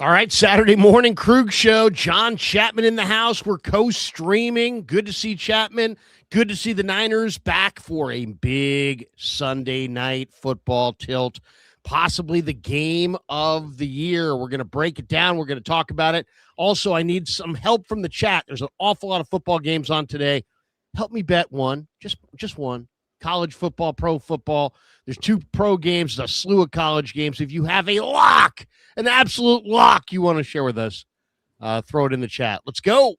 All right, Saturday morning Krug show. John Chapman in the house. We're co-streaming. Good to see Chapman. Good to see the Niners back for a big Sunday night football tilt, possibly the game of the year. We're going to break it down. We're going to talk about it. Also, I need some help from the chat. There's an awful lot of football games on today. Help me bet one, just one. College football, pro football. There's 2 pro games, a slew of college games. If you have a lock, an absolute lock you want to share with us, throw it in the chat. Let's go.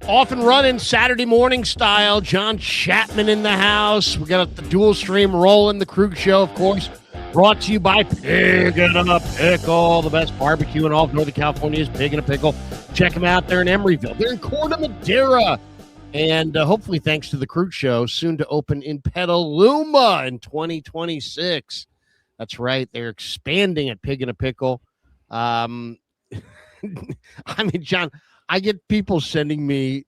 Off and running Saturday morning style. John Chapman in the house. We got the dual stream rolling. The Krug Show, of course, brought to you by Pig and a Pickle, the best barbecue in all of Northern California is Pig and a Pickle. Check them out. They're in Emeryville. They're in Corte Madera. And hopefully, thanks to the Krug Show, soon to open in Petaluma in 2026. That's right. They're expanding at Pig and a Pickle. I mean, John, I get people sending me,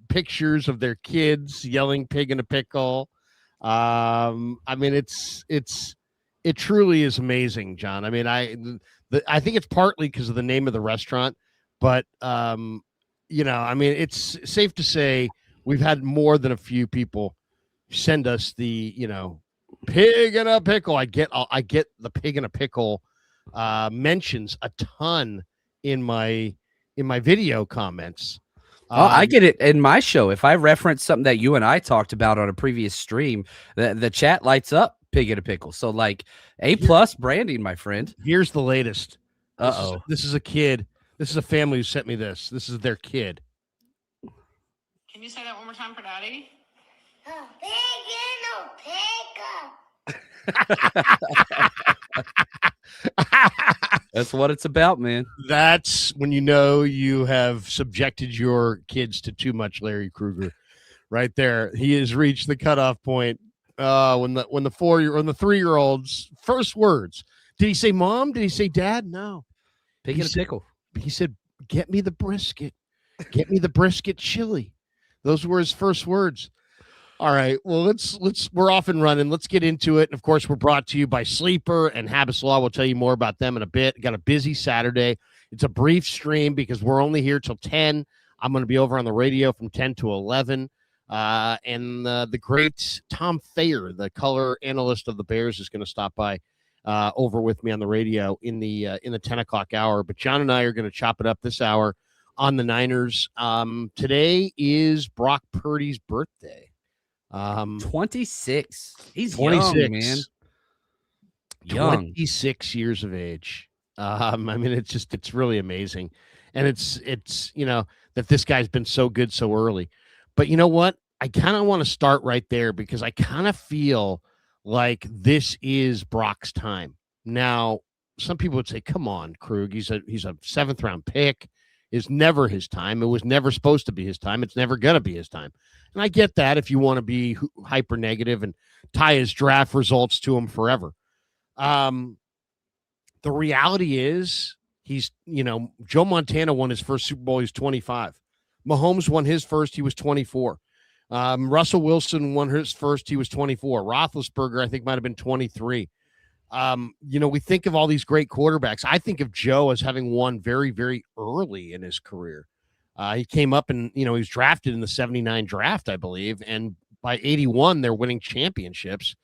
pictures of their kids yelling "pig in a pickle." I mean, it truly is amazing, John. I mean, I think it's partly because of the name of the restaurant, but I mean, it's safe to say we've had more than a few people send us the, pig in a pickle. I get the pig in a pickle mentions a ton in my video comments. I get it in my show. If I reference something that you and I talked about on a previous stream, the chat lights up Pig in a Pickle. So like A+ branding, my friend. Here's the latest. Uh-oh. This is a kid. This is a family who sent me this. This is their kid. Can you say that one more time for Daddy? That's what it's about, man. That's when you have subjected your kids to too much Larry Krueger. Right there. He has reached the cutoff point. When the 3-year-old's first words. Did he say mom? Did he say dad? No. Pig in a pickle. He said, "Get me the brisket. Get me the brisket chili." Those were his first words. All right. Well, we're off and running. Let's get into it. And of course, we're brought to you by Sleeper and Habbas Law. We'll tell you more about them in a bit. Got a busy Saturday. It's a brief stream because we're only here till 10. I'm going to be over on the radio from 10 to 11. And the great Tom Thayer, the color analyst of the Bears, is going to stop by over with me on the radio in the 10 o'clock hour. But John and I are going to chop it up this hour on the Niners. Today is Brock Purdy's birthday. 26. He's 26, young, man. Young. 26 years of age. I mean, it's really amazing. And it's that this guy's been so good so early. But you know what? I kind of want to start right there because I kind of feel like this is Brock's time. Now, some people would say, come on, Krug, he's a 7th round pick. It's never his time. It was never supposed to be his time. It's never going to be his time. And I get that if you want to be hyper negative and tie his draft results to him forever. The reality is he's, Joe Montana won his first Super Bowl. He was 25. Mahomes won his first. He was 24. Russell Wilson won his first. He was 24. Roethlisberger, I think, might have been 23. We think of all these great quarterbacks. I think of Joe as having won very, very early in his career. He came up and, he was drafted in the 79 draft, I believe. And by 81, they're winning championships.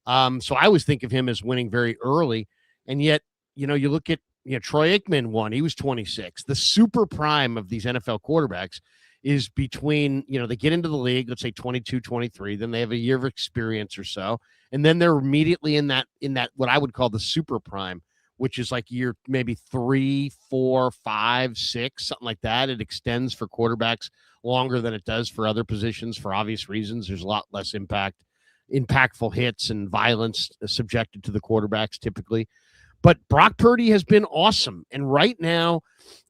So I always think of him as winning very early. And yet, you look at, Troy Aikman won. He was 26. The super prime of these NFL quarterbacks is between, they get into the league, let's say 22, 23, then they have a year of experience or so. And then they're immediately in that, what I would call the super prime, which is like year maybe 3, 4, 5, 6, something like that. It extends for quarterbacks longer than it does for other positions for obvious reasons. There's a lot less impactful hits and violence subjected to the quarterbacks typically. But Brock Purdy has been awesome. And right now,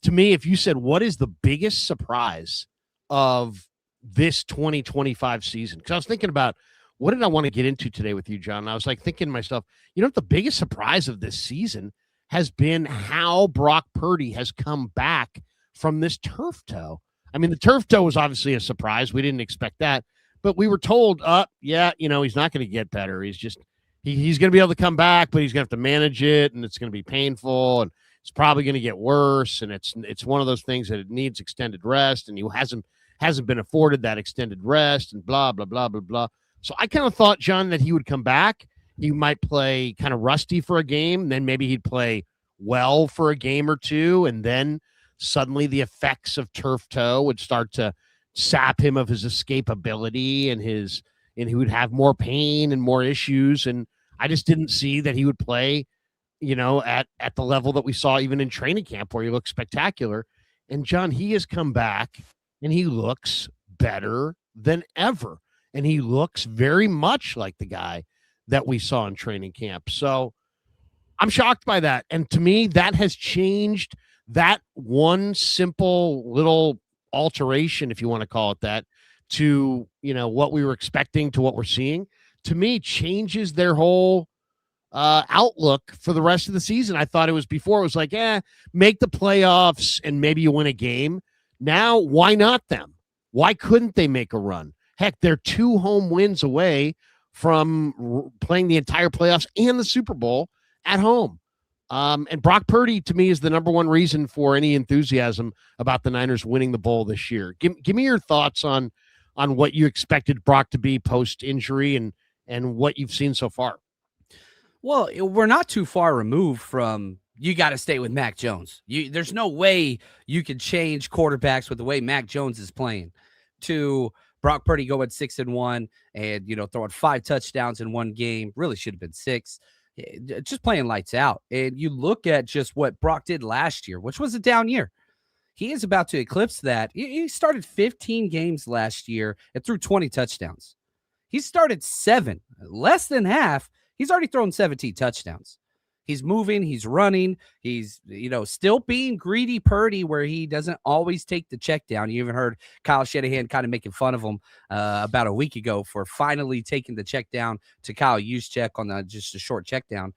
to me, if you said, what is the biggest surprise of this 2025 season? Because I was thinking about, what did I want to get into today with you, John? And I was like thinking to myself, the biggest surprise of this season has been how Brock Purdy has come back from this turf toe. I mean, the turf toe was obviously a surprise. We didn't expect that, but we were told, yeah, he's not going to get better. He's just he's going to be able to come back, but he's going to have to manage it, and it's going to be painful, and it's probably going to get worse. And it's one of those things that it needs extended rest, and he hasn't been afforded that extended rest, and blah blah blah blah blah. So I kind of thought, John, that he would come back. He might play kind of rusty for a game, then maybe he'd play well for a game or two, and then suddenly the effects of turf toe would start to sap him of his escapability and he would have more pain and more issues. And I just didn't see that he would play, at the level that we saw even in training camp where he looked spectacular. And John, he has come back and he looks better than ever. And he looks very much like the guy that we saw in training camp. So I'm shocked by that. And to me, that has changed. That one simple little alteration, if you want to call it that, to what we were expecting to what we're seeing, to me changes their whole outlook for the rest of the season. I thought it was before, it was like, make the playoffs and maybe you win a game. Now, why not them? Why couldn't they make a run? Heck, they're 2 home wins away from playing the entire playoffs and the Super Bowl at home. And Brock Purdy, to me, is the number one reason for any enthusiasm about the Niners winning the bowl this year. Give me your thoughts on what you expected Brock to be post-injury and what you've seen so far. Well, we're not too far removed from you got to stay with Mac Jones. There's no way you can change quarterbacks with the way Mac Jones is playing to Brock Purdy going 6-1 and, throwing 5 touchdowns in one game. Really should have been 6. Just playing lights out. And you look at just what Brock did last year, which was a down year. He is about to eclipse that. He started 15 games last year and threw 20 touchdowns. He started 7, less than half. He's already thrown 17 touchdowns. He's moving, he's running, he's, still being greedy Purdy where he doesn't always take the check down. You even heard Kyle Shanahan kind of making fun of him about a week ago for finally taking the check down to Kyle Juszczyk on just a short check down.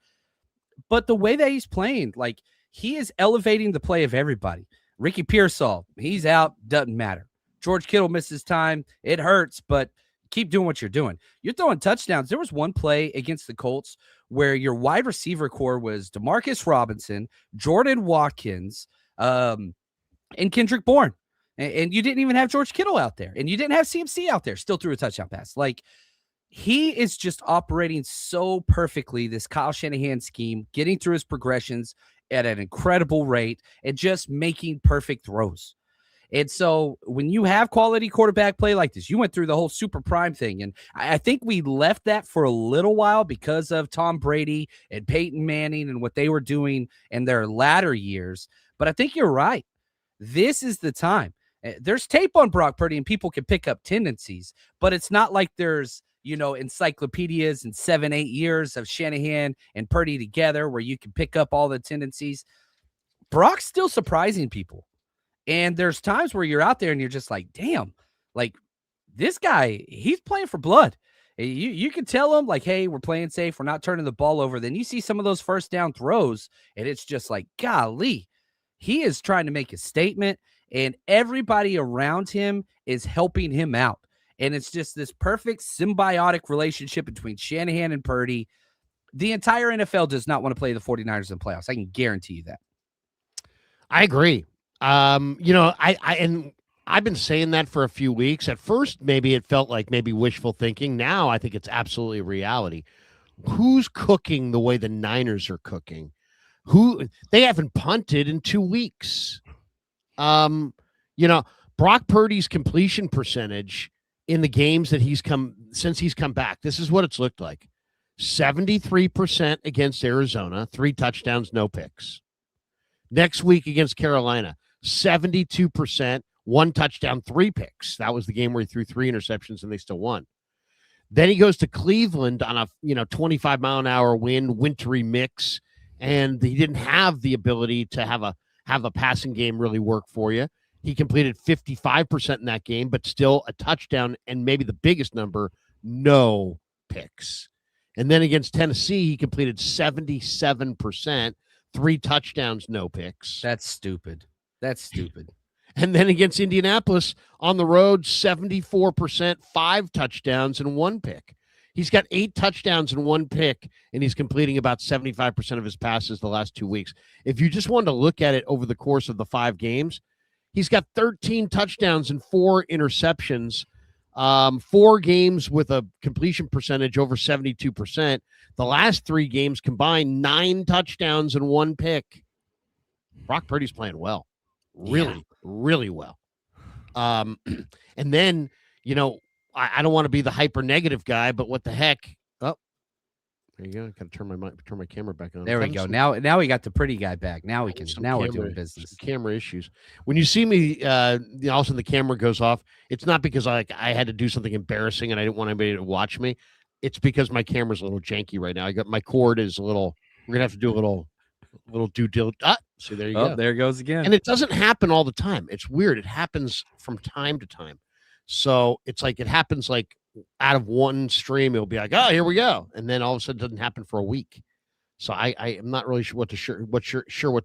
But the way that he's playing, like, he is elevating the play of everybody. Ricky Pearsall, he's out, doesn't matter. George Kittle misses time. It hurts, but keep doing what you're doing. You're throwing touchdowns. There was one play against the Colts where your wide receiver core was Demarcus Robinson, Jordan Watkins, and Kendrick Bourne. And you didn't even have George Kittle out there. And you didn't have CMC out there. Still threw a touchdown pass. Like, he is just operating so perfectly, this Kyle Shanahan scheme, getting through his progressions at an incredible rate and just making perfect throws. And so when you have quality quarterback play like this, you went through the whole super prime thing. And I think we left that for a little while because of Tom Brady and Peyton Manning and what they were doing in their latter years. But I think you're right. This is the time. There's tape on Brock Purdy and people can pick up tendencies, but it's not like there's, encyclopedias and 7-8 years of Shanahan and Purdy together where you can pick up all the tendencies. Brock's still surprising people. And there's times where you're out there and you're just like, damn, like, this guy, he's playing for blood. You can tell him, like, hey, we're playing safe. We're not turning the ball over. Then you see some of those first down throws, and it's just like, golly, he is trying to make a statement, and everybody around him is helping him out. And it's just this perfect symbiotic relationship between Shanahan and Purdy. The entire NFL does not want to play the 49ers in the playoffs. I can guarantee you that. I agree. I've been saying that for a few weeks. At first, maybe it felt like maybe wishful thinking. Now I think it's absolutely reality. Who's cooking the way the Niners are cooking? They haven't punted in 2 weeks. Brock Purdy's completion percentage in the games that since he's come back, this is what it's looked like. 73% against Arizona, 3 touchdowns, no picks. Next week against Carolina, 72%, 1 touchdown, 3 picks. That was the game where he threw 3 interceptions and they still won. Then he goes to Cleveland on a 25-mile-an-hour wind, wintry mix, and he didn't have the ability to have a passing game really work for you. He completed 55% in that game, but still a touchdown and maybe the biggest number, no picks. And then against Tennessee, he completed 77%, 3 touchdowns, no picks. That's stupid. And then against Indianapolis on the road, 74%, 5 touchdowns and 1 pick. He's got 8 touchdowns and 1 pick, and he's completing about 75% of his passes the last 2 weeks. If you just wanted to look at it over the course of the 5 games, he's got 13 touchdowns and 4 interceptions, 4 games with a completion percentage over 72%. The last 3 games combined, 9 touchdowns and 1 pick. Brock Purdy's playing well. Really well. And then, I don't want to be the hyper negative guy, but what the heck? Oh, there you go. I gotta turn my camera back on. There we go. Now we got the pretty guy back. Now we can. Now we're doing business. Camera issues. When you see me, all of a sudden the camera goes off. It's not because I had to do something embarrassing and I didn't want anybody to watch me. It's because my camera's a little janky right now. I got my cord is a little. We're gonna have to do a little due diligence. See, there you go. There it goes again. And it doesn't happen all the time. It's weird. It happens from time to time. So it's like it happens like out of one stream. It'll be like, oh, here we go, and then all of a sudden it doesn't happen for a week. So I am not really sure what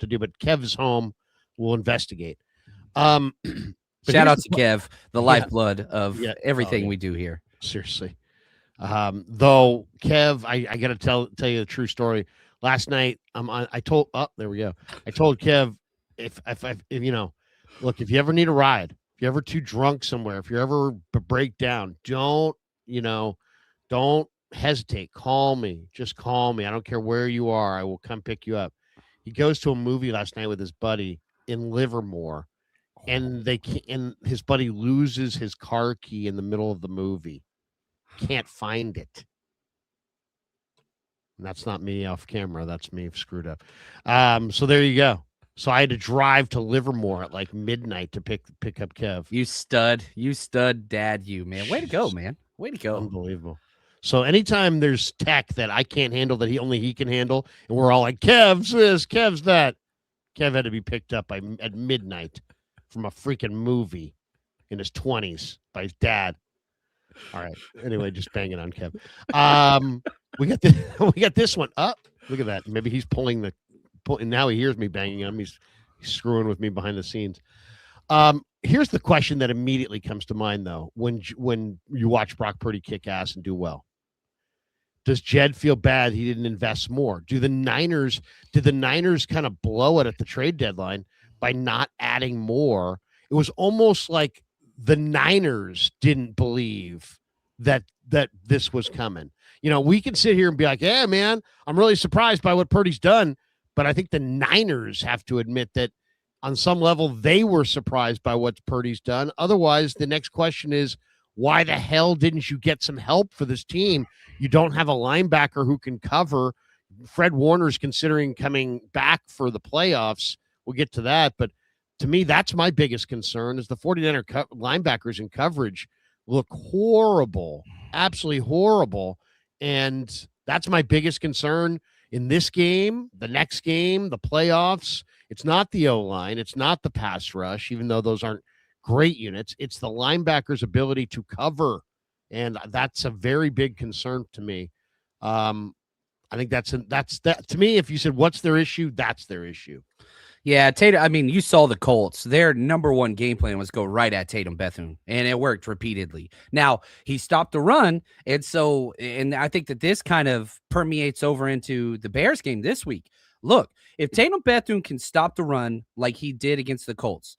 to do. But Kev is home. We'll investigate. Shout out to Kev, the lifeblood of everything we do here. Seriously. Though Kev, I got to tell you the true story. Last night, I told Kev, if look, if you ever need a ride, if you're ever too drunk somewhere, if you ever break down, don't hesitate. Call me. Just call me. I don't care where you are. I will come pick you up. He goes to a movie last night with his buddy in Livermore, and his buddy loses his car key in the middle of the movie. Can't find it. And that's not me off camera. That's me screwed up. So there you go. So I had to drive to Livermore at like midnight to pick up Kev. You stud dad, you man. Way to go, man. Way to go. Unbelievable. So anytime there's tech that I can't handle that only he can handle, and we're all like, Kev's this, Kev's that. Kev had to be picked up at midnight from a freaking movie in his 20s by his dad. All right. Anyway, just banging on Kev. We got this one up. Look at that. Maybe he's pulling and now he hears me banging on him. He's screwing with me behind the scenes. Here's the question that immediately comes to mind, though, when you watch Brock Purdy kick ass and do well. Does Jed feel bad he didn't invest more? Did the Niners kind of blow it at the trade deadline by not adding more? It was almost like the Niners didn't believe that this was coming. We can sit here and be like, yeah, man, I'm really surprised by what Purdy's done. But I think the Niners have to admit that on some level they were surprised by what Purdy's done. Otherwise, the next question is, why the hell didn't you get some help for this team? You don't have a linebacker who can cover. Fred Warner's considering coming back for the playoffs. We'll get to that. But to me, that's my biggest concern is the 49er linebackers in coverage look horrible, absolutely horrible. And that's my biggest concern in this game, the next game, the playoffs. It's not the O-line. It's not the pass rush, even though those aren't great units. It's the linebackers' ability to cover. And that's a very big concern to me. I think that's that to me. If you said, what's their issue? That's their issue. Yeah, Tatum. I mean, you saw the Colts. Their number one game plan was go right at Tatum Bethune, and it worked repeatedly. Now, he stopped the run, and I think that this kind of permeates over into the Bears game this week. Look, if Tatum Bethune can stop the run like he did against the Colts,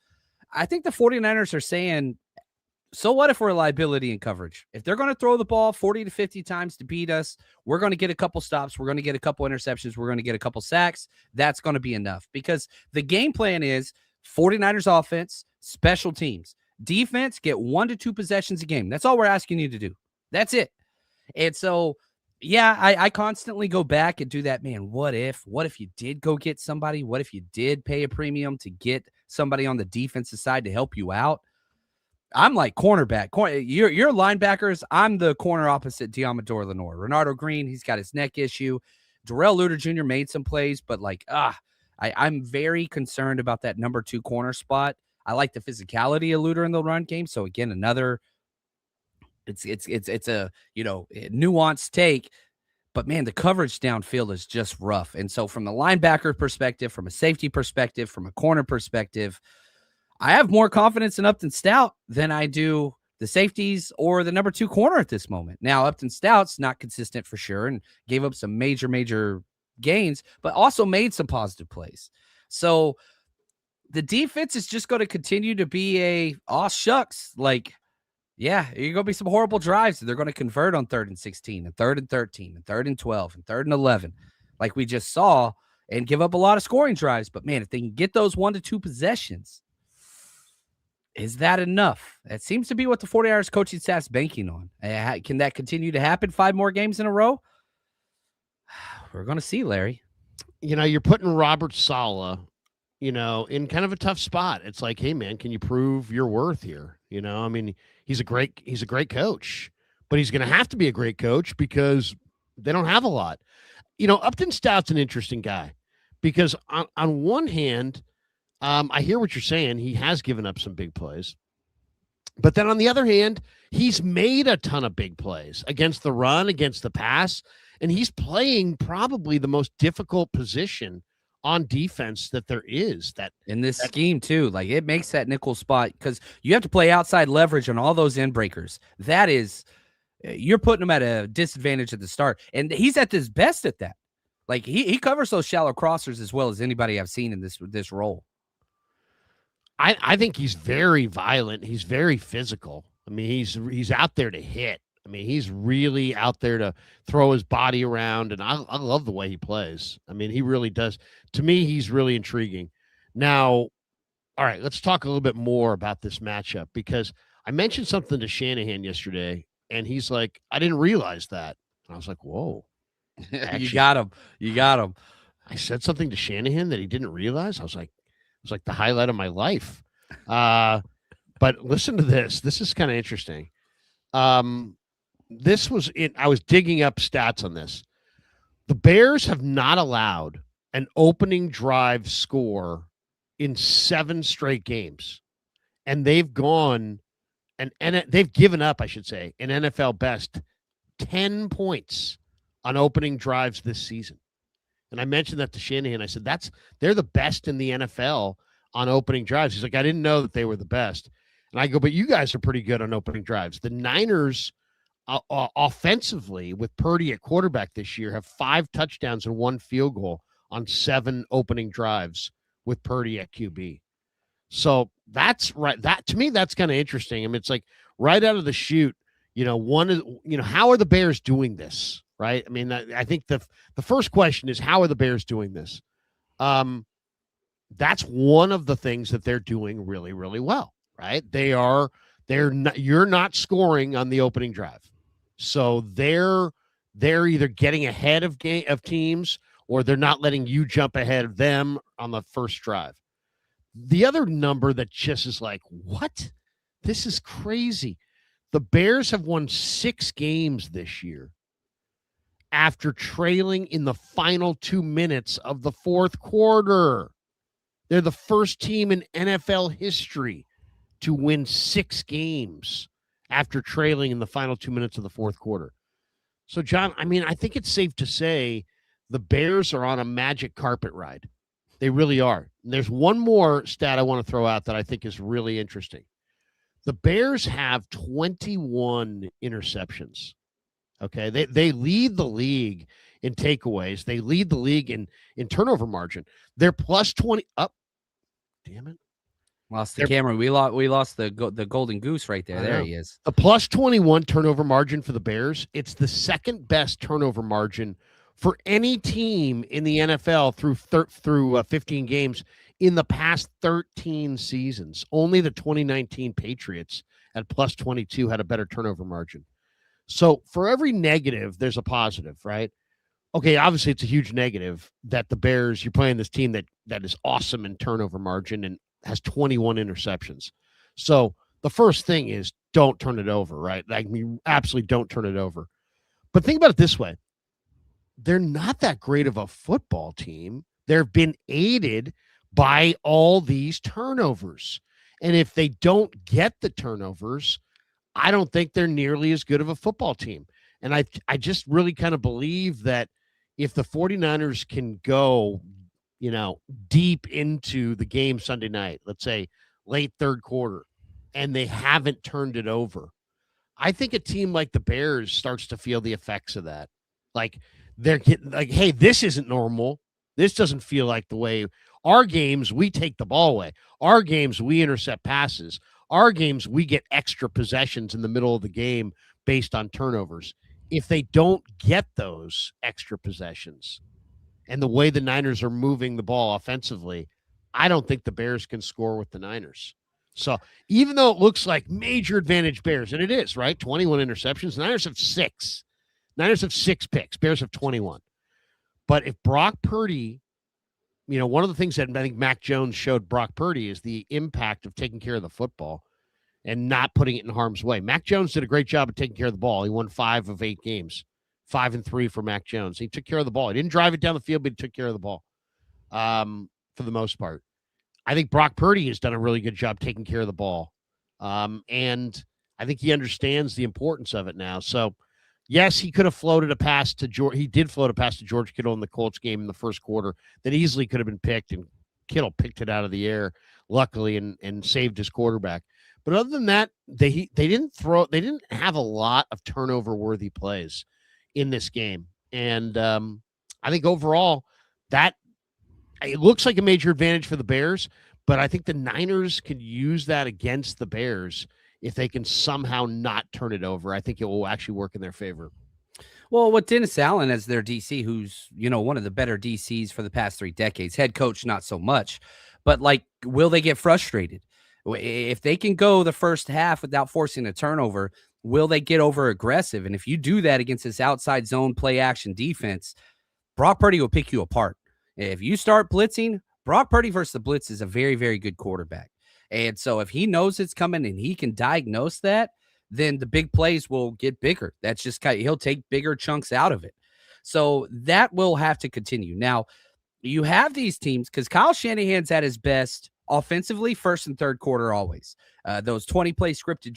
I think the 49ers are saying, so what if we're a liability in coverage? If they're going to throw the ball 40 to 50 times to beat us, we're going to get a couple stops. We're going to get a couple interceptions. We're going to get a couple sacks. That's going to be enough because the game plan is 49ers offense, special teams, defense, get 1 to 2 possessions a game. That's all we're asking you to do. That's it. And so, yeah, I constantly go back and do that. Man, what if you did go get somebody? What if you did pay a premium to get somebody on the defensive side to help you out? I'm like cornerback. You're linebackers. I'm the corner opposite Diamador Lenore. Renardo Green, he's got his neck issue. Darrell Luter Jr. made some plays, but I'm very concerned about that number 2 corner spot. I like the physicality of Luter in the run game. So again, it's a nuanced take, but man, the coverage downfield is just rough. And so from the linebacker perspective, from a safety perspective, from a corner perspective, I have more confidence in Upton Stout than I do the safeties or the number 2 corner at this moment. Now, Upton Stout's not consistent for sure and gave up some major gains, but also made some positive plays. So the defense is just going to continue to be shucks. Like, yeah, you're going to be some horrible drives. They're going to convert on 3rd and 16 and 3rd and 13 and 3rd and 12 and 3rd and 11, like we just saw, and give up a lot of scoring drives. But man, if they can get those 1 to 2 possessions, is that enough? That seems to be what the 49ers coaching staff's banking on. Can that continue to happen 5 more games in a row? We're going to see, Larry. You're putting Robert Saleh, in kind of a tough spot. It's like, hey man, can you prove your worth here? I mean, he's a great coach, but he's going to have to be a great coach because they don't have a lot. Upton Stout's an interesting guy because on one hand, I hear what you're saying. He has given up some big plays. But then on the other hand, he's made a ton of big plays against the run, against the pass, and he's playing probably the most difficult position on defense that there is. That in this scheme too, like it makes that nickel spot because you have to play outside leverage on all those end breakers. That is, you're putting him at a disadvantage at the start, and he's at his best at that. Like he covers those shallow crossers as well as anybody I've seen in this role. I think he's very violent. He's very physical. I mean, he's out there to hit. I mean, he's really out there to throw his body around, and I love the way he plays. I mean, he really does. To me, he's really intriguing. Now, all right, let's talk a little bit more about this matchup because I mentioned something to Shanahan yesterday, and he's like, I didn't realize that. And I was like, whoa. Actually, You got him. I said something to Shanahan that he didn't realize. I was like, it was like the highlight of my life. But listen to this. This is kind of interesting. This was it. I was digging up stats on this. The Bears have not allowed an opening drive score in 7 straight games. And they've gone and they've given up, I should say, an NFL best 10 points on opening drives this season. And I mentioned that to Shanahan. I said, they're the best in the NFL on opening drives. He's like, I didn't know that they were the best. And I go, but you guys are pretty good on opening drives. The Niners offensively with Purdy at quarterback this year have 5 touchdowns and 1 field goal on 7 opening drives with Purdy at QB. So that's right. That to me, that's kind of interesting. I mean, it's like right out of the chute, one is, how are the Bears doing this? Right. I mean, I think the first question is, how are the Bears doing this? That's one of the things that they're doing really, really well, right? You're not scoring on the opening drive. So they're either getting ahead of teams or they're not letting you jump ahead of them on the first drive. The other number that just is like, what? This is crazy. The Bears have won 6 games this year after trailing in the final 2 minutes of the fourth quarter. They're the first team in NFL history to win 6 games after trailing in the final 2 minutes of the fourth quarter. So, John, I mean, I think it's safe to say the Bears are on a magic carpet ride. They really are. And there's one more stat I want to throw out that I think is really interesting. The Bears have 21 interceptions. Okay, they lead the league in takeaways. They lead the league in turnover margin. They're plus 20 up. Damn it. Lost the camera. We lost the golden goose right there. There he is. A plus 21 turnover margin for the Bears. It's the second best turnover margin for any team in the NFL through 15 games in the past 13 seasons. Only the 2019 Patriots at plus 22 had a better turnover margin. So for every negative, there's a positive, right? Okay, obviously it's a huge negative that the Bears, you're playing this team that is awesome in turnover margin and has 21 interceptions. So the first thing is don't turn it over, right? Like, you absolutely don't turn it over. But think about it this way. They're not that great of a football team. They've been aided by all these turnovers. And if they don't get the turnovers, I don't think they're nearly as good of a football team. And I just really kind of believe that if the 49ers can go, deep into the game Sunday night, let's say late third quarter, and they haven't turned it over. I think a team like the Bears starts to feel the effects of that. Like they're getting like, hey, this isn't normal. This doesn't feel like the way our games, we take the ball away. Our games, we intercept passes. Our games, we get extra possessions in the middle of the game based on turnovers. If they don't get those extra possessions and the way the Niners are moving the ball offensively, I don't think the Bears can score with the Niners. So even though it looks like major advantage Bears, and it is, right? 21 interceptions. Niners have 6. Niners have 6 picks. Bears have 21. But if Brock Purdy, one of the things that I think Mac Jones showed Brock Purdy is the impact of taking care of the football and not putting it in harm's way. Mac Jones did a great job of taking care of the ball. He won 5 of 8 games, 5-3 for Mac Jones. He took care of the ball. He didn't drive it down the field, but he took care of the ball for the most part. I think Brock Purdy has done a really good job taking care of the ball. And I think he understands the importance of it now. So, yes, he could have floated a pass to George. He did float a pass to George Kittle in the Colts game in the first quarter that easily could have been picked, and Kittle picked it out of the air, luckily, and saved his quarterback. But other than that, they didn't have a lot of turnover-worthy plays in this game. And I think overall that it looks like a major advantage for the Bears, but I think the Niners could use that against the Bears if they can somehow not turn it over. I think it will actually work in their favor. Well, with Dennis Allen as their DC, who's, one of the better DCs for the past 3 decades, head coach, not so much, but will they get frustrated? If they can go the first half without forcing a turnover, will they get over aggressive? And if you do that against this outside zone play action defense, Brock Purdy will pick you apart. If you start blitzing, Brock Purdy versus the blitz is a very, very good quarterback. And so if he knows it's coming and he can diagnose that, then the big plays will get bigger. That's just he'll take bigger chunks out of it. So that will have to continue. Now, you have these teams because Kyle Shanahan's at his best offensively first and third quarter always. Those 20-play scripted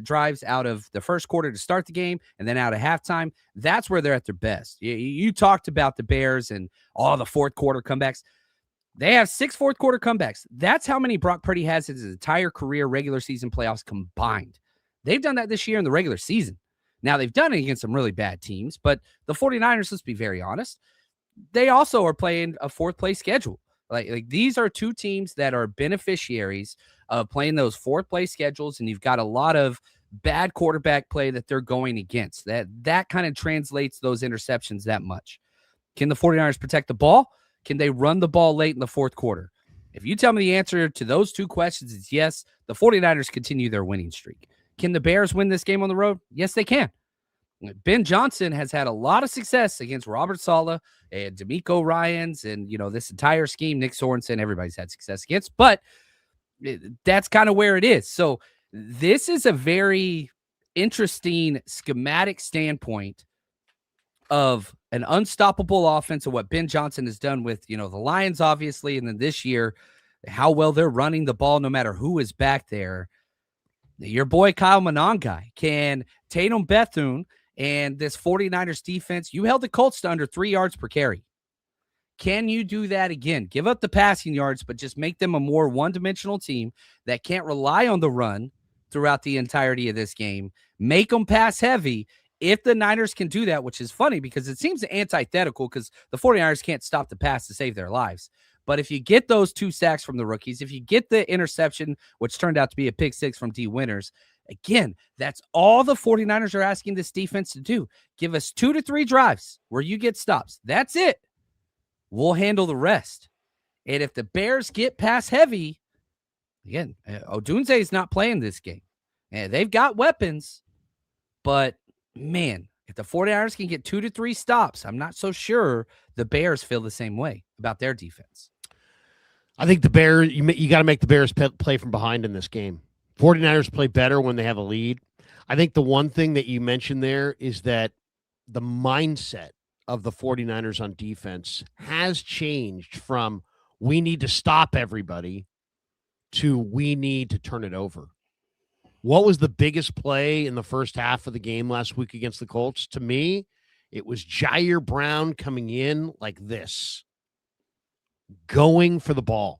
drives out of the first quarter to start the game and then out of halftime. That's where they're at their best. You talked about the Bears and all the fourth quarter comebacks. They have 6 fourth quarter comebacks. That's how many Brock Purdy has in his entire career regular season playoffs combined. They've done that this year in the regular season. Now, they've done it against some really bad teams, but the 49ers, let's be very honest, they also are playing a fourth-place schedule. Like these are 2 teams that are beneficiaries of playing those fourth-place schedules, and you've got a lot of bad quarterback play that they're going against. That kind of translates those interceptions that much. Can the 49ers protect the ball? Can they run the ball late in the fourth quarter? If you tell me the answer to those 2 questions is yes, the 49ers continue their winning streak. Can the Bears win this game on the road? Yes, they can. Ben Johnson has had a lot of success against Robert Saleh and D'Amico Ryans and, this entire scheme. Nick Sorensen, everybody's had success against, but that's kind of where it is. So this is a very interesting schematic standpoint of an unstoppable offense of what Ben Johnson has done with, the Lions, obviously, and then this year, how well they're running the ball no matter who is back there. Your boy Kyle Monangai, can Tatum Bethune and this 49ers defense, you held the Colts to under 3 yards per carry. Can you do that again? Give up the passing yards, but just make them a more one-dimensional team that can't rely on the run throughout the entirety of this game. Make them pass heavy. If the Niners can do that, which is funny because it seems antithetical because the 49ers can't stop the pass to save their lives. But if you get those 2 sacks from the rookies, if you get the interception, which turned out to be a pick 6 from D. Winters, again, that's all the 49ers are asking this defense to do. Give us 2 to 3 drives where you get stops. That's it. We'll handle the rest. And if the Bears get pass heavy, again, Odunze is not playing this game. And they've got weapons, but man, if the 49ers can get 2 to 3 stops, I'm not so sure the Bears feel the same way about their defense. I think the Bears, you got to make the Bears play from behind in this game. 49ers play better when they have a lead. I think the one thing that you mentioned there is that the mindset of the 49ers on defense has changed from we need to stop everybody to we need to turn it over. What was the biggest play in the first half of the game last week against the Colts? To me, it was Jair Brown coming in like this, going for the ball.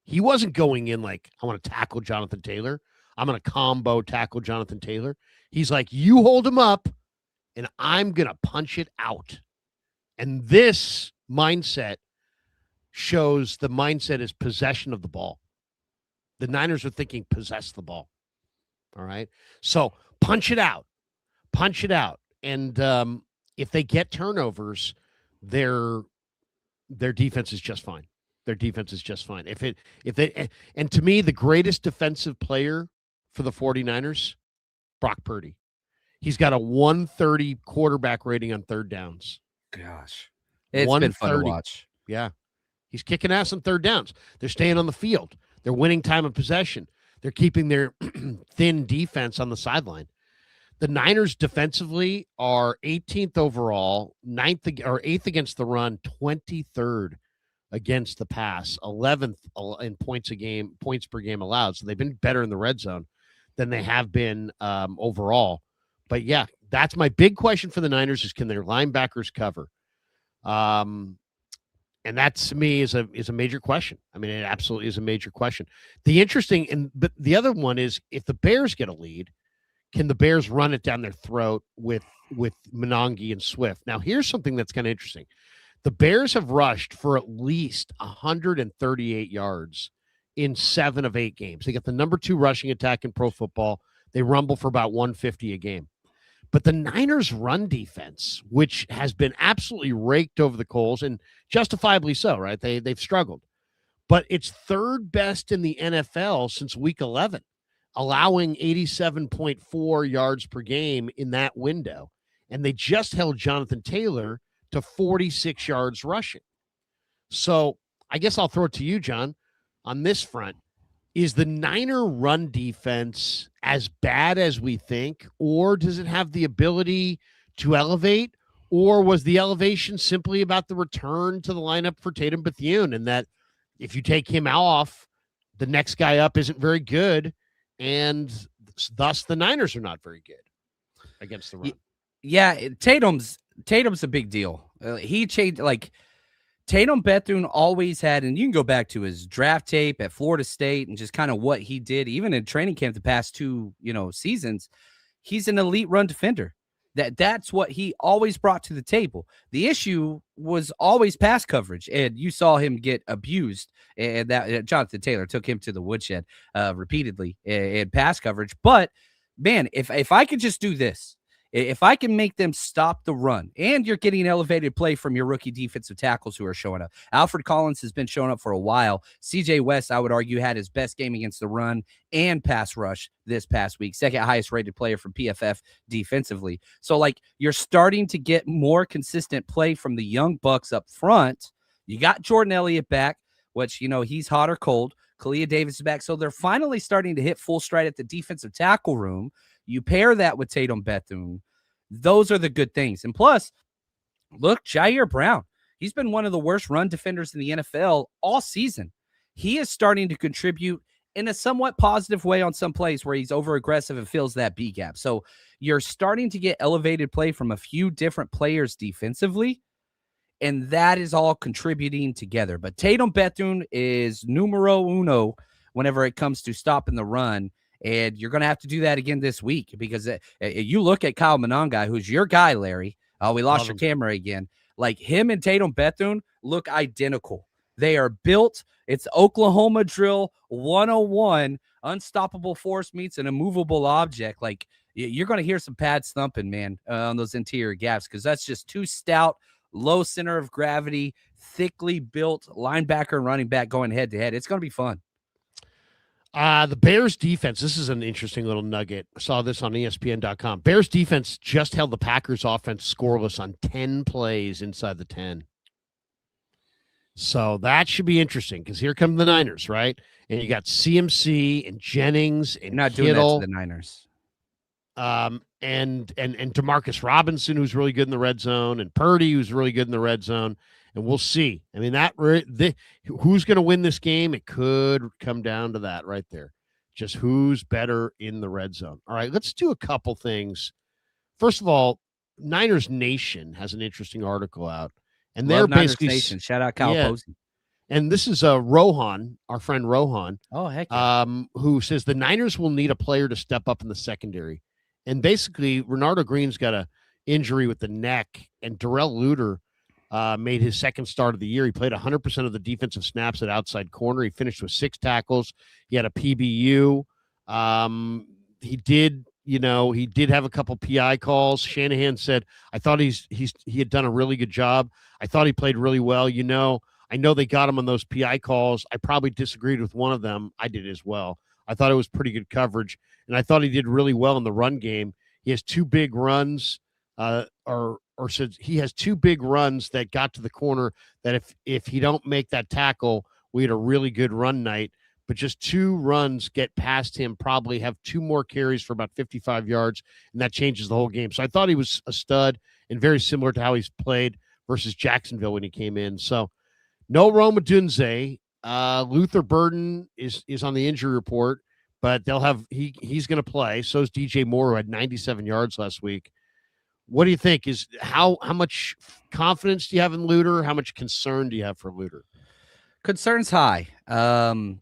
He wasn't going in like, I want to tackle Jonathan Taylor. I'm going to combo tackle Jonathan Taylor. He's like, you hold him up and I'm going to punch it out. And this mindset shows the mindset is possession of the ball. The Niners are thinking possess the ball. All right. So punch it out. Punch it out. And if they get turnovers, their defense is just fine. Their defense is just fine. And to me, the greatest defensive player for the 49ers, Brock Purdy. He's got a 130 quarterback rating on third downs. Gosh. It's been fun to watch. Yeah. He's kicking ass on third downs. They're staying on the field. They're winning time of possession. They're keeping their thin defense on the sideline. The Niners defensively are 18th overall, 8th against the run, 23rd against the pass, 11th in points per game allowed. So they've been better in the red zone than they have been overall. But yeah, that's my big question for the Niners is, can their linebackers cover? And that to me is a major question. I mean, it absolutely is a major question. But the other one is, if the Bears get a lead, can the Bears run it down their throat with Monangi and Swift? Now, here's something that's kind of interesting. The Bears have rushed for at least 138 yards in 7 of 8 games. They got the number 2 rushing attack in pro football. They rumble for about 150 a game. But the Niners' run defense, which has been absolutely raked over the coals, and justifiably so, right? They've struggled. But it's third best in the NFL since week 11, allowing 87.4 yards per game in that window. And they just held Jonathan Taylor to 46 yards rushing. So I guess I'll throw it to you, John, on this front. Is the Niner run defense as bad as we think, or does it have the ability to elevate, or was the elevation simply about the return to the lineup for Tatum Bethune, and that if you take him off, the next guy up isn't very good, and thus the Niners are not very good against the run? Yeah, Tatum's a big deal. He changed, like, Tatum Bethune always had, and you can go back to his draft tape at Florida State and just kind of what he did, even in training camp the past 2, seasons. He's an elite run defender. That's what he always brought to the table. The issue was always pass coverage, and you saw him get abused, and that Jonathan Taylor took him to the woodshed repeatedly in pass coverage. But man, if I could just do this, if I can make them stop the run, and you're getting elevated play from your rookie defensive tackles who are showing up. Alfred Collins has been showing up for a while. CJ West, I would argue, had his best game against the run and pass rush this past week. Second highest rated player from PFF defensively. So, like, you're starting to get more consistent play from the young bucks up front. You got Jordan Elliott back, which, he's hot or cold. Kalia Davis is back. So they're finally starting to hit full stride at the defensive tackle room. You pair that with Tatum Bethune. Those are the good things. And plus, look, Jair Brown. He's been one of the worst run defenders in the NFL all season. He is starting to contribute in a somewhat positive way on some plays where he's over-aggressive and fills that B gap. So you're starting to get elevated play from a few different players defensively, and that is all contributing together. But Tatum Bethune is numero uno whenever it comes to stopping the run. And you're going to have to do that again this week, because you look at Kyle Monangai, who's your guy, Larry. We lost your camera again. Like, him and Tatum Bethune look identical. They are built. It's Oklahoma drill 101. Unstoppable force meets an immovable object. Like, you're going to hear some pads thumping, man, on those interior gaps, because that's just too stout, low center of gravity, thickly built linebacker and running back going head to head. It's going to be fun. The Bears defense, this is an interesting little nugget. I saw this on ESPN.com. Bears defense just held the Packers offense scoreless on 10 plays inside the 10. So that should be interesting, because here come the Niners, right? And you got CMC and Jennings and You're not Kittle, doing that to the Niners. And Demarcus Robinson, who's really good in the red zone, and Purdy, who's really good in the red zone. And we'll see. I mean, who's going to win this game? It could come down to that right there. Just who's better in the red zone. All right, let's do a couple things. First of all, Niners Nation has an interesting article out, and they're Niners basically Nation. Shout out Kyle Posey. And this is Rohan, our friend Rohan, Oh, heck yeah. who says the Niners will need a player to step up in the secondary. And basically, Renardo Green's got a injury with the neck, and Darrell Luter made his second start of the year. He played 100% of the defensive snaps at outside corner. He finished with 6 tackles. He had a PBU. He did have a couple PI calls. Shanahan said, I thought he had done a really good job. I thought he played really well. I know they got him on those PI calls. I probably disagreed with one of them. I did as well. I thought it was pretty good coverage, and I thought he did really well in the run game. He has 2 big runs, or said he has 2 big runs that got to the corner that if he don't make that tackle, we had a really good run night. But just 2 runs get past him, probably have 2 more carries for about 55 yards, and that changes the whole game. So I thought he was a stud and very similar to how he's played versus Jacksonville when he came in. So no Rome Odunze. Luther Burden is on the injury report, but he's going to play. So is DJ Moore, who had 97 yards last week. What do you think? How much confidence do you have in Luter? How much concern do you have for Luter? Concern's high,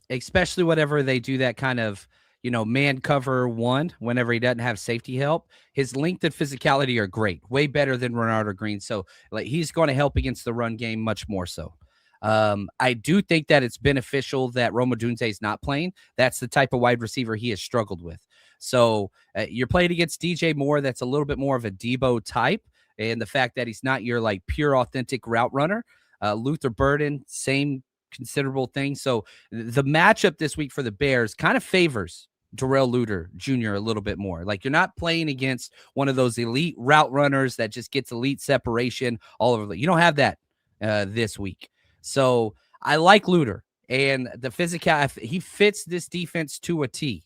especially whenever they do that kind of, man cover one, whenever he doesn't have safety help. His length and physicality are great, way better than Renardo Green. So he's going to help against the run game much more so. I do think that it's beneficial that Rome Odunze is not playing. That's the type of wide receiver he has struggled with. So you're playing against DJ Moore. That's a little bit more of a Debo type. And the fact that he's not your pure authentic route runner. Luther Burden, same considerable thing. So the matchup this week for the Bears kind of favors Darrell Luter Jr. a little bit more. You're not playing against one of those elite route runners that just gets elite separation all over. You don't have that this week. So I like Luter and the physical. He fits this defense to a T.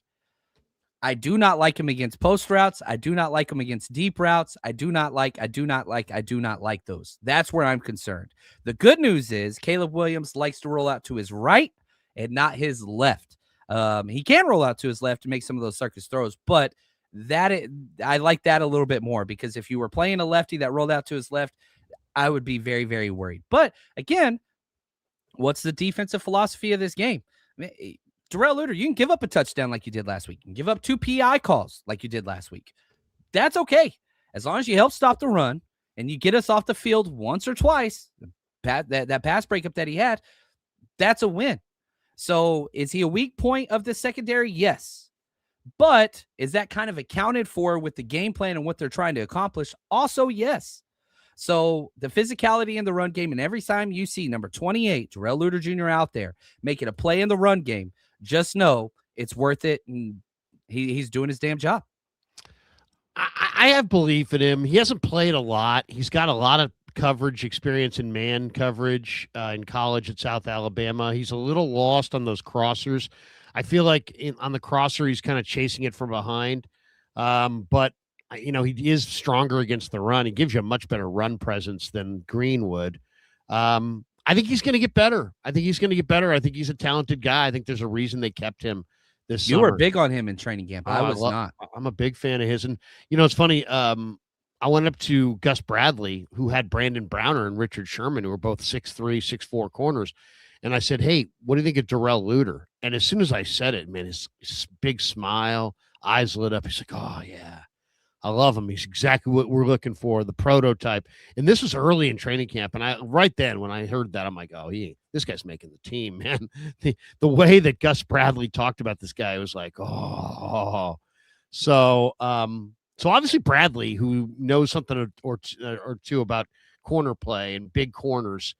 I do not like him against post routes. I do not like him against deep routes. I do not like those. That's where I'm concerned. The good news is Caleb Williams likes to roll out to his right and not his left. He can roll out to his left to make some of those circus throws, but I like that a little bit more, because if you were playing a lefty that rolled out to his left, I would be very, very worried. But again, what's the defensive philosophy of this game? Darrell Luter, you can give up a touchdown like you did last week. You can give up 2 PI calls like you did last week. That's okay. As long as you help stop the run and you get us off the field once or twice, that pass breakup that he had, that's a win. So is he a weak point of the secondary? Yes. But is that kind of accounted for with the game plan and what they're trying to accomplish? Also, yes. So the physicality in the run game, and every time you see number 28, Darrell Luter Jr. out there making a play in the run game, just know it's worth it, and he's doing his damn job. I have belief in him. He hasn't played a lot. He's got a lot of coverage experience in man coverage in college at South Alabama. He's a little lost on those crossers. I feel like on the crosser, he's kind of chasing it from behind. But he is stronger against the run. He gives you a much better run presence than Green would. I think he's going to get better. I think he's a talented guy. I think there's a reason they kept him this summer. You were big on him in training camp. I was not. I'm a big fan of his. And, it's funny. I went up to Gus Bradley, who had Brandon Browner and Richard Sherman, who were both 6'3", 6'4" corners. And I said, hey, what do you think of Darrell Luter? And as soon as I said it, man, his big smile, eyes lit up. He's like, oh, yeah. I love him. He's exactly what we're looking for, the prototype. And this was early in training camp. And right then when I heard that, I'm like, oh, this guy's making the team, man. The way that Gus Bradley talked about this guy was like, oh. So obviously Bradley, who knows something or two about corner play and big corners,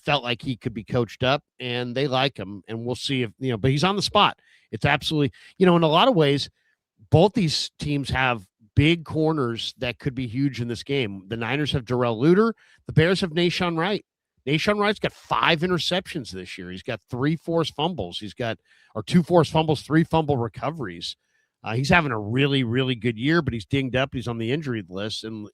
felt like he could be coached up, and they like him. And we'll see if, but he's on the spot. It's absolutely, in a lot of ways, both these teams have big corners that could be huge in this game. The Niners have Darrell Luter. The Bears have Nahshon Wright. Nahshon Wright's got 5 interceptions this year. He's got 3 forced fumbles. 2 forced fumbles, 3 fumble recoveries. He's having a really, really good year, but he's dinged up. He's on the injured list and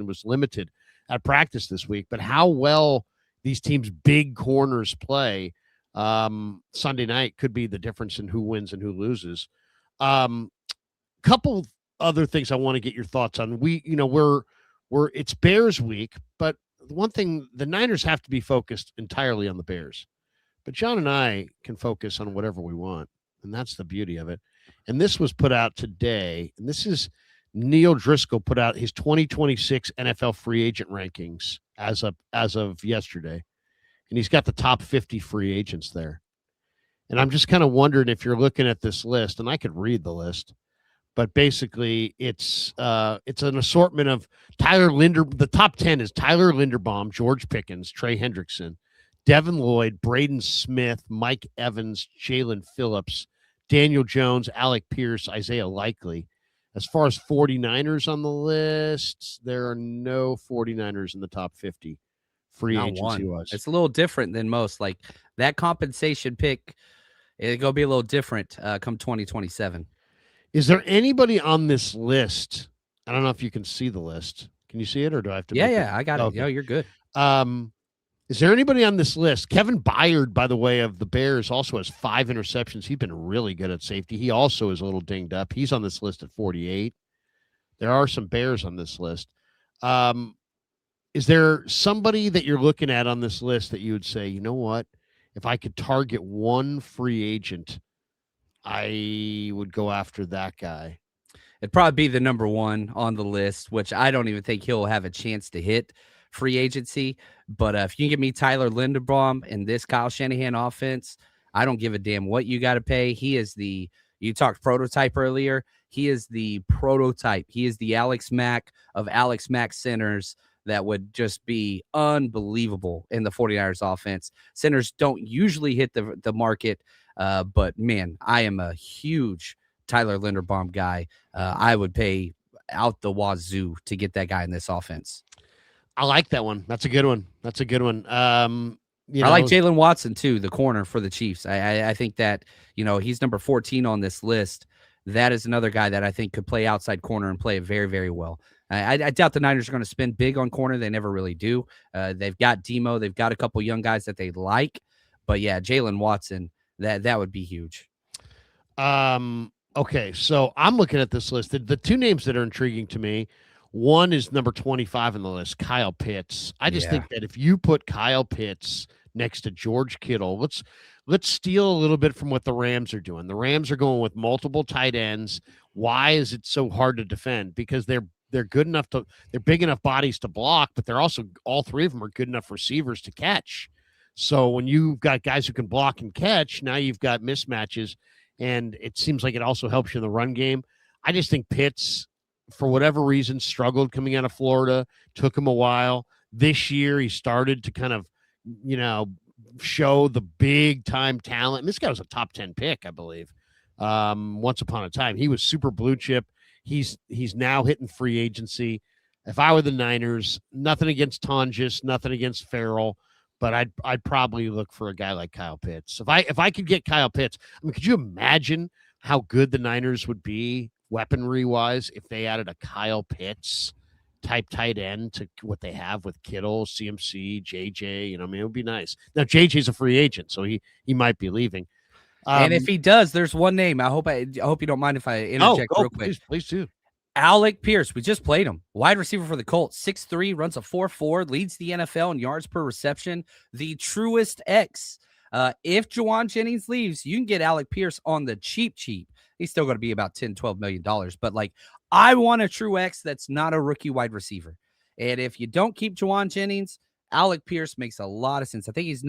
was limited at practice this week. But how well these teams' big corners play Sunday night could be the difference in who wins and who loses. Couple other things I want to get your thoughts on. It's Bears week, but the one thing, the Niners have to be focused entirely on the Bears, but John and I can focus on whatever we want, and that's the beauty of it. And this was put out today, and this is Neil Driscoll put out his 2026 NFL free agent rankings as of yesterday, and he's got the top 50 free agents there. And I'm just kind of wondering if you're looking at this list, and I could read the list, but basically it's an assortment of Tyler Linder. The top 10 is Tyler Linderbaum, George Pickens, Trey Hendrickson, Devin Lloyd, Braden Smith, Mike Evans, Jalen Phillips, Daniel Jones, Alec Pierce, Isaiah Likely. As far as 49ers on the list, there are no 49ers in the top 50 free agency-wise. It's a little different than most. Like that compensation pick, it's going to be a little different come 2027. Is there anybody on this list? I don't know if you can see the list. Can you see it, or do I have to? Yeah, I got it. Okay. Yo, you're good. Is there anybody on this list? Kevin Byard, by the way, of the Bears, also has 5 interceptions. He's been really good at safety. He also is a little dinged up. He's on this list at 48. There are some Bears on this list. Is there somebody that you're looking at on this list that you would say, you know what? If I could target one free agent, I would go after that guy. It'd probably be the number one on the list, which I don't even think he'll have a chance to hit free agency. But if you can give me Tyler Linderbaum in this Kyle Shanahan offense, I don't give a damn what you got to pay. He is you talked prototype earlier. He is the prototype. He is the Alex Mack of Alex Mack centers that would just be unbelievable in the 49ers offense. Centers don't usually hit the market, but man, I am a huge Tyler Linderbaum guy. I would pay out the wazoo to get that guy in this offense. I like that one. That's a good one. I like Jalen Watson too, the corner for the Chiefs. I think that, he's number 14 on this list. That is another guy that I think could play outside corner and play it very, very well. I doubt the Niners are going to spend big on corner. They never really do. They've got Demo. They've got a couple young guys that they like. But yeah, Jalen Watson, that would be huge. Okay, so I'm looking at this list. The two names that are intriguing to me, one is number 25 on the list, Kyle Pitts. I just think that if you put Kyle Pitts next to George Kittle, let's steal a little bit from what the Rams are doing. The Rams are going with multiple tight ends. Why is it so hard to defend? Because they're good enough they're big enough bodies to block, but they're also, all three of them are good enough receivers to catch. So when you've got guys who can block and catch, now you've got mismatches, and it seems like it also helps you in the run game. I just think Pitts, for whatever reason, struggled coming out of Florida. Took him a while. This year, he started to kind of, show the big-time talent. And this guy was a top 10 pick, I believe, once upon a time. He was super blue chip. He's now hitting free agency. If I were the Niners, nothing against Tonjes, nothing against Farrell, but I'd probably look for a guy like Kyle Pitts. If I could get Kyle Pitts, I mean, could you imagine how good the Niners would be weaponry wise if they added a Kyle Pitts type tight end to what they have with Kittle, CMC, JJ? It would be nice. Now JJ's a free agent, so he might be leaving. And if he does, there's one name. I hope you don't mind if I interject real quick. Please do. Alec Pierce. We just played him. Wide receiver for the Colts. 6'3", runs a 4.4, leads the NFL in yards per reception. The truest X. If Juwan Jennings leaves, you can get Alec Pierce on the cheap. He's still going to be about $10, $12 million. But I want a true X that's not a rookie wide receiver. And if you don't keep Juwan Jennings, Alec Pierce makes a lot of sense. I think he's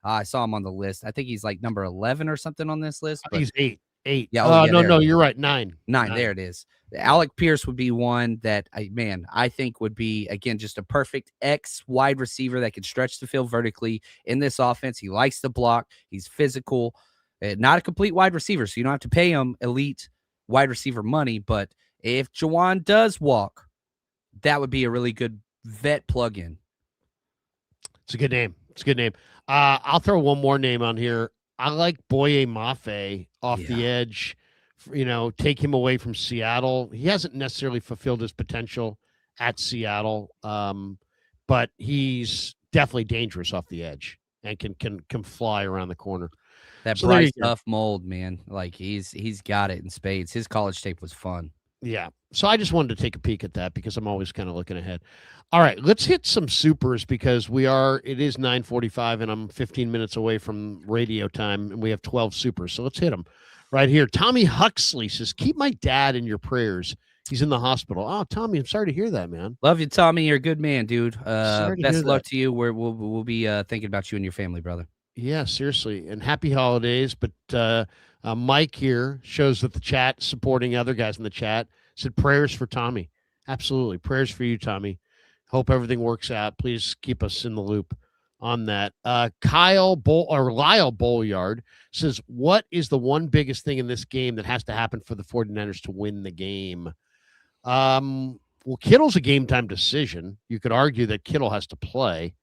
I saw him on the list. I think he's number 11 or something on this list. I think he's 8. Yeah. No, you're right. 9. There it is. Alec Pierce would be one that I think would be, again, just a perfect X wide receiver that can stretch the field vertically in this offense. He likes to block. He's physical. Not a complete wide receiver, so you don't have to pay him elite wide receiver money. But if Juwan does walk, that would be a really good vet plug-in. It's a good name. I'll throw one more name on here. I like Boye Mafe off the edge. Take him away from Seattle. He hasn't necessarily fulfilled his potential at Seattle, but he's definitely dangerous off the edge and can fly around the corner. That Bryce Huff mold, man. He's got it in spades. His college tape was fun. Yeah. So I just wanted to take a peek at that because I'm always kind of looking ahead. All right, let's hit some supers because it is 9:45 and I'm 15 minutes away from radio time and we have 12 supers. So let's hit them right here. Tommy Huxley says, "Keep my dad in your prayers. He's in the hospital." Oh, Tommy, I'm sorry to hear that, man. Love you, Tommy. You're a good man, dude. Sorry to Best hear of luck that. to you. We'll be thinking about you and your family, brother. Yeah, seriously. And happy holidays. But Mike here shows that the chat, supporting other guys in the chat, said prayers for Tommy. Absolutely. Prayers for you, Tommy. Hope everything works out. Please keep us in the loop on that. Lyle Bolliard says, "What is the one biggest thing in this game that has to happen for the 49ers to win the game?" Well, Kittle's a game time decision. You could argue that Kittle has to play.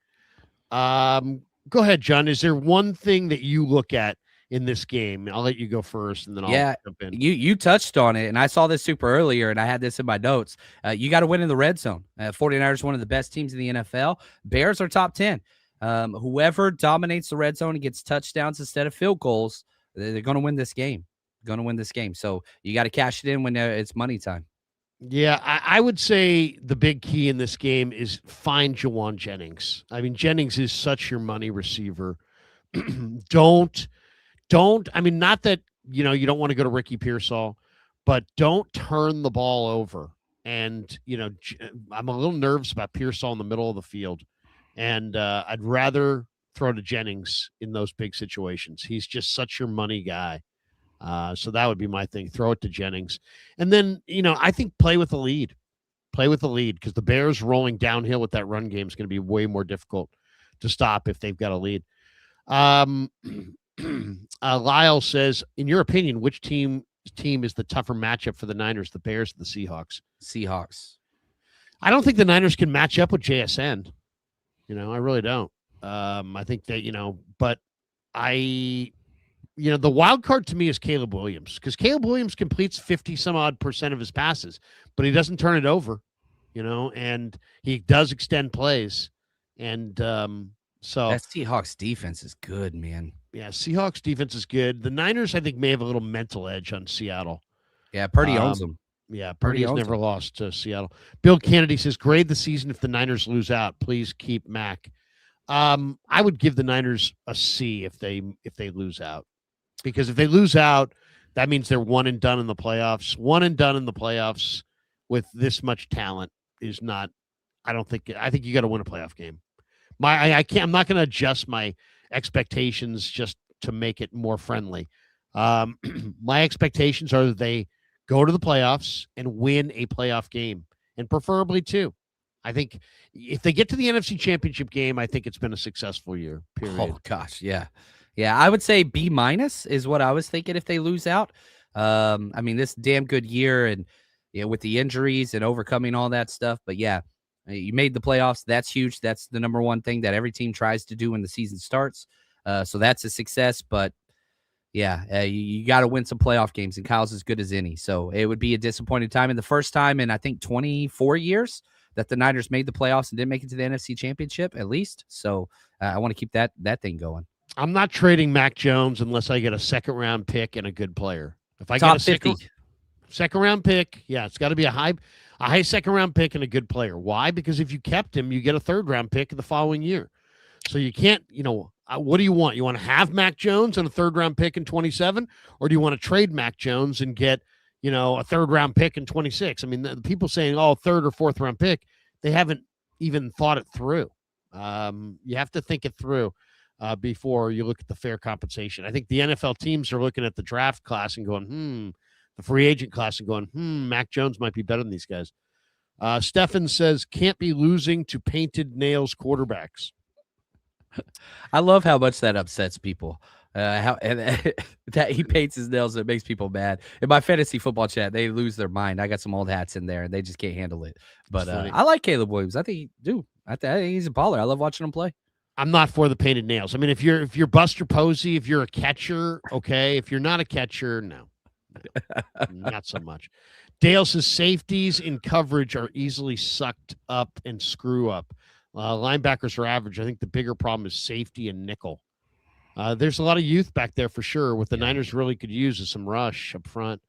Go ahead, John. Is there one thing that you look at in this game? I'll let you go first, and then I'll jump in. You touched on it, and I saw this super earlier, and I had this in my notes. You got to win in the red zone. 49ers one of the best teams in the NFL. Bears are top 10. Whoever dominates the red zone and gets touchdowns instead of field goals, they're going to win this game. So you got to cash it in when it's money time. Yeah, I would say the big key in this game is find Jawan Jennings. I mean, Jennings is such your money receiver. don't. I mean, not that you don't want to go to Ricky Pearsall, but don't turn the ball over. And I'm a little nervous about Pearsall in the middle of the field, and I'd rather throw to Jennings in those big situations. He's just such your money guy. So that would be my thing. Throw it to Jennings. And then, I think play with the lead. Play with the lead because the Bears rolling downhill with that run game is going to be way more difficult to stop if they've got a lead. Lyle says, "In your opinion, which team is the tougher matchup for the Niners, the Bears or the Seahawks?" Seahawks. I don't think the Niners can match up with JSN. I really don't. I think that, but the wild card to me is Caleb Williams because Caleb Williams completes 50 some odd % of his passes, but he doesn't turn it over, and he does extend plays. And so that Seahawks defense is good, man. Yeah, Seahawks defense is good. The Niners, I think, may have a little mental edge on Seattle. Yeah, Purdy owns them. Yeah, Purdy has never lost to Seattle. Bill Kennedy says, "Grade the season if the Niners lose out. Please keep Mac." I would give the Niners a C if they lose out. Because if they lose out, that means they're one and done in the playoffs. One and done in the playoffs with this much talent is not. I think you got to win a playoff game. I'm not going to adjust my expectations just to make it more friendly. My expectations are that they go to the playoffs and win a playoff game, and preferably two. I think if they get to the NFC Championship game, I think it's been a successful year. Period. Oh gosh, yeah. I would say B- is what I was thinking if they lose out. I mean, this damn good year, and with the injuries and overcoming all that stuff. But yeah, you made the playoffs. That's huge. That's the number one thing that every team tries to do when the season starts. So that's a success. But yeah, you got to win some playoff games, and Kyle's as good as any. So it would be a disappointing time. And the first time in, I think, 24 years that the Niners made the playoffs and didn't make it to the NFC Championship, at least. So I want to keep that thing going. I'm not trading Mac Jones unless I get a second-round pick and a good player. If I Top get a second-round pick, yeah, it's got to be a high second-round pick and a good player. Why? Because if you kept him, you get a third-round pick the following year. So you can't, what do you want? You want to have Mac Jones and a third-round pick in 27, or do you want to trade Mac Jones and get, a third-round pick in 26? I mean, the people saying, third or fourth-round pick, they haven't even thought it through. You have to think it through. Before you look at the fair compensation. I think the NFL teams are looking at the draft class and going, the free agent class and going, Mac Jones might be better than these guys. Stefan says, "Can't be losing to painted nails quarterbacks." I love how much that upsets people. That he paints his nails, it makes people mad. In my fantasy football chat, they lose their mind. I got some old hats in there, and they just can't handle it. But I like Caleb Williams. I think he's a baller. I love watching him play. I'm not for the painted nails. I mean, if you're Buster Posey, if you're a catcher, okay. If you're not a catcher, no, not so much. Dale says safeties in coverage are easily sucked up and screw up. Linebackers are average. I think the bigger problem is safety and nickel. There's a lot of youth back there for sure. What the Niners really could use is some rush up front.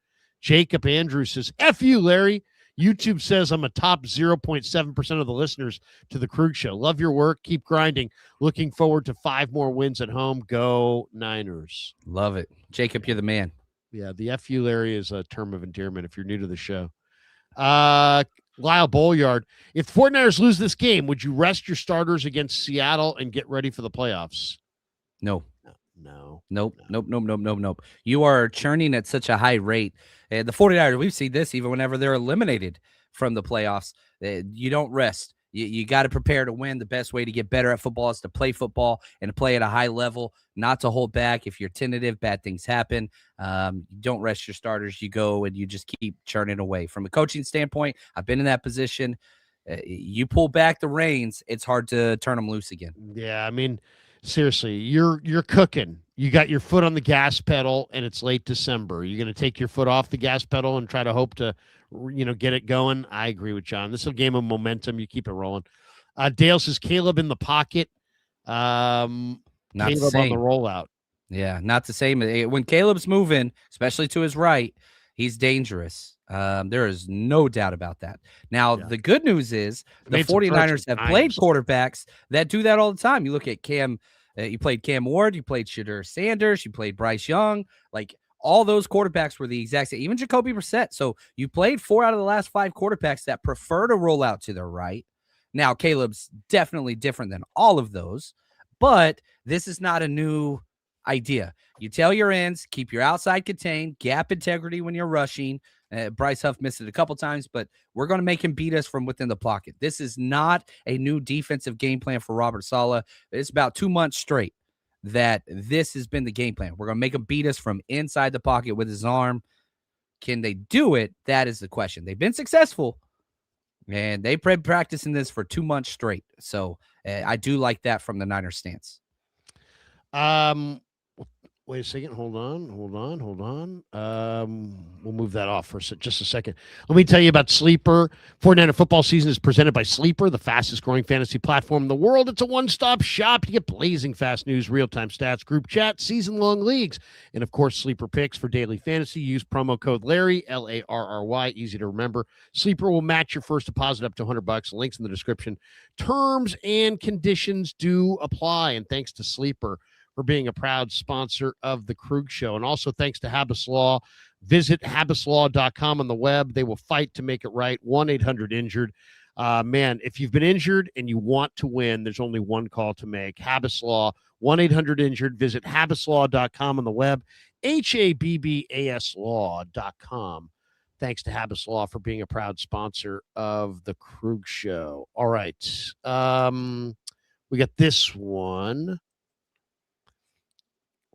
Jacob Andrews says, F you, Larry. YouTube says I'm a top 0.7% of the listeners to the Krug Show. Love your work. Keep grinding. Looking forward to 5 more wins at home. Go Niners. Love it. Jacob, you're the man. Yeah, the F you, Larry is a term of endearment if you're new to the show. Lyle Bolyard, if 49ers lose this game, would you rest your starters against Seattle and get ready for the playoffs? No. No. Nope. You are churning at such a high rate. The 49ers, we've seen this even whenever they're eliminated from the playoffs. You don't rest. You got to prepare to win. The best way to get better at football is to play football and to play at a high level, not to hold back. If you're tentative, bad things happen. You don't rest your starters. You go and you just keep churning away. From a coaching standpoint, I've been in that position. You pull back the reins, it's hard to turn them loose again. Yeah, I mean, seriously, you're cooking. You got your foot on the gas pedal, and it's late December. You're going to take your foot off the gas pedal and try to hope to, get it going. I agree with John. This is a game of momentum. You keep it rolling. Dale says Caleb in the pocket. Not Caleb the same. on the rollout. Yeah, not the same. When Caleb's moving, especially to his right, he's dangerous. There is no doubt about that. Now, the good news is the 49ers have played quarterbacks that do that all the time. You look at Cam, you played Cam Ward, you played Shadur Sanders, you played Bryce Young. Like, all those quarterbacks were the exact same, even Jacoby Brissett. So you played 4 out of the last 5 quarterbacks that prefer to roll out to their right. Now, Caleb's definitely different than all of those, but this is not a new idea. You tell your ends, keep your outside contained, gap integrity when you're rushing. Bryce Huff missed it a couple times, but we're going to make him beat us from within the pocket. This is not a new defensive game plan for Robert Saleh. It's about 2 months straight that this has been the game plan. We're going to make him beat us from inside the pocket with his arm. Can they do it? That is the question. They've been successful, and they've been practicing this for 2 months straight. So I do like that from the Niners stance. Wait a second. Hold on. We'll move that off for just a second. Let me tell you about Sleeper. 49er football season is presented by Sleeper, the fastest growing fantasy platform in the world. It's a one-stop shop. You get blazing fast news, real-time stats, group chat, season-long leagues, and, of course, Sleeper picks for daily fantasy. Use promo code Larry, Larry, easy to remember. Sleeper will match your first deposit up to $100. Links in the description. Terms and conditions do apply, and thanks to Sleeper for being a proud sponsor of the Krug Show. And also thanks to Habbas Law. Visit habbaslaw.com on the web. They will fight to make it right. 1-800-INJURED. Man, if you've been injured and you want to win, there's only one call to make. Habbas Law, 1-800-INJURED. Visit habbaslaw.com on the web, HABBAS law.com. Thanks to Habbas Law for being a proud sponsor of the Krug Show. All right. We got this one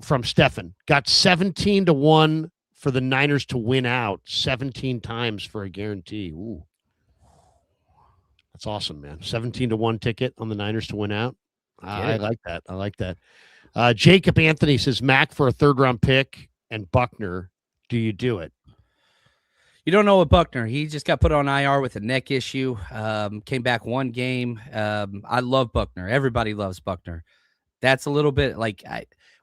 from Stefan. Got 17-1 for the Niners to win out 17 times for a guarantee. Ooh. That's awesome, man. 17-1 ticket on the Niners to win out. I like that. Jacob Anthony says, Mac for a 3rd-round pick and Buckner. Do you do it? You don't know what Buckner. He just got put on IR with a neck issue. Came back 1 game. I love Buckner. Everybody loves Buckner. That's a little bit like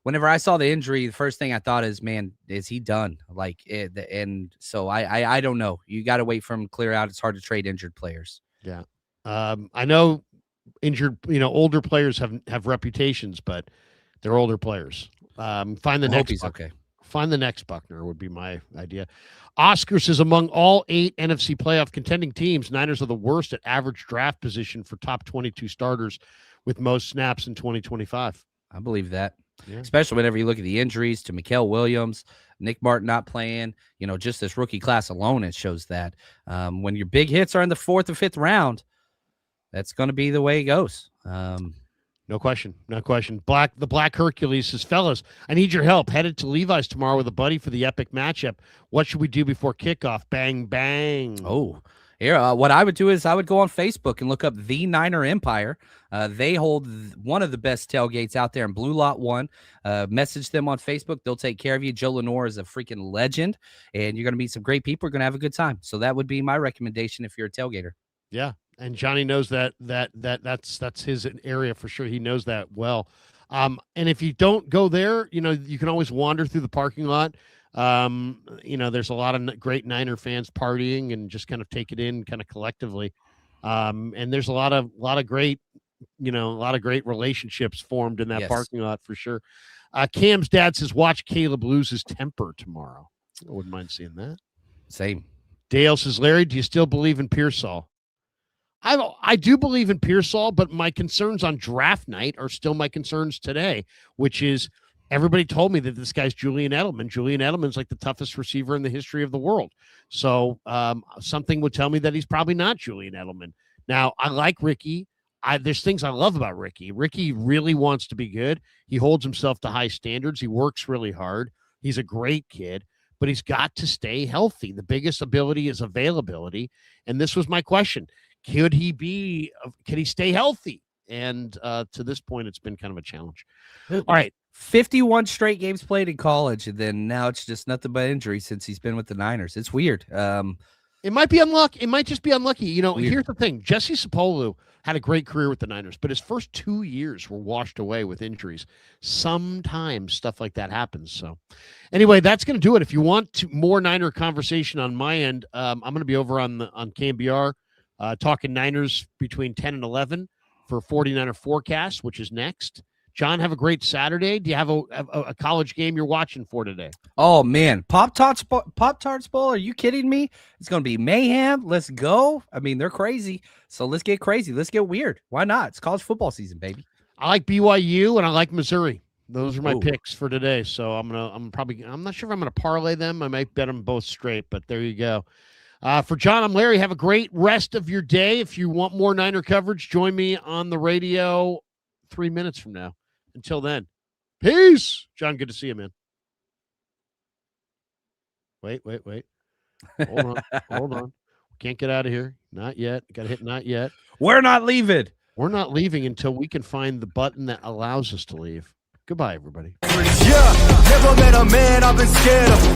whenever I saw the injury, the first thing I thought is, man, is he done? And so I don't know. You got to wait for him to clear out. It's hard to trade injured players. Yeah. I know injured, older players have reputations, but they're older players. Find the next Buckner. Okay. Find the next Buckner would be my idea. Oscar says, among all 8 NFC playoff contending teams, Niners are the worst at average draft position for top 22 starters with most snaps in 2025. I believe that. Yeah. Especially whenever you look at the injuries to Mikael Williams, Nick Martin not playing, just this rookie class alone, it shows that when your big hits are in the 4th or 5th round, that's going to be the way it goes. No question. The Black Hercules says, fellas, I need your help. Headed to Levi's tomorrow with a buddy for the epic matchup. What should we do before kickoff? Bang, bang. Oh, here, what I would do is I would go on Facebook and look up The Niner Empire. They hold one of the best tailgates out there in Blue Lot 1. Message them on Facebook. They'll take care of you. Joe Lenore is a freaking legend, and you're going to meet some great people. You're going to have a good time. So that would be my recommendation if you're a tailgater. Yeah, and Johnny knows that's his area for sure. He knows that well. And if you don't go there, you can always wander through the parking lot. There's a lot of great Niner fans partying and just kind of take it in kind of collectively. And there's a lot of great, a lot of great relationships formed in that parking lot for sure. Cam's dad says, watch Caleb lose his temper tomorrow. I wouldn't mind seeing that. Same. Dale says, Larry, do you still believe in Pearsall? I do believe in Pearsall, but my concerns on draft night are still my concerns today, which is everybody told me that this guy's Julian Edelman. Julian Edelman's like the toughest receiver in the history of the world. So something would tell me that he's probably not Julian Edelman. Now, I like Ricky. There's things I love about Ricky. Ricky really wants to be good. He holds himself to high standards. He works really hard. He's a great kid, but he's got to stay healthy. The biggest ability is availability. And this was my question. Can he stay healthy? And to this point, it's been kind of a challenge. All right. 51 straight games played in college, and then now it's just nothing but injury since he's been with the Niners. It's weird. It might be unlucky. It might just be unlucky. Weird. Here's the thing. Jesse Sapolu had a great career with the Niners, but his first 2 years were washed away with injuries. Sometimes stuff like that happens. So anyway, that's going to do it. If you want more Niner conversation on my end, I'm going to be over on KMBR talking Niners between 10 and 11 for 49er Forecast, which is next. John, have a great Saturday. Do you have a college game you're watching for today? Oh, man. Pop-Tarts Bowl? Are you kidding me? It's going to be mayhem. Let's go. I mean, they're crazy. So let's get crazy. Let's get weird. Why not? It's college football season, baby. I like BYU and I like Missouri. Those are my picks for today. So I'm not sure if I'm going to parlay them. I might bet them both straight, but there you go. For John, I'm Larry. Have a great rest of your day. If you want more Niner coverage, join me on the radio 3 minutes from now. Until then, peace. John, good to see you, man. Wait. Hold on. Can't get out of here. Not yet. Got to hit not yet. We're not leaving. We're not leaving until we can find the button that allows us to leave. Goodbye, everybody. Yeah, never met a man I've been scared of.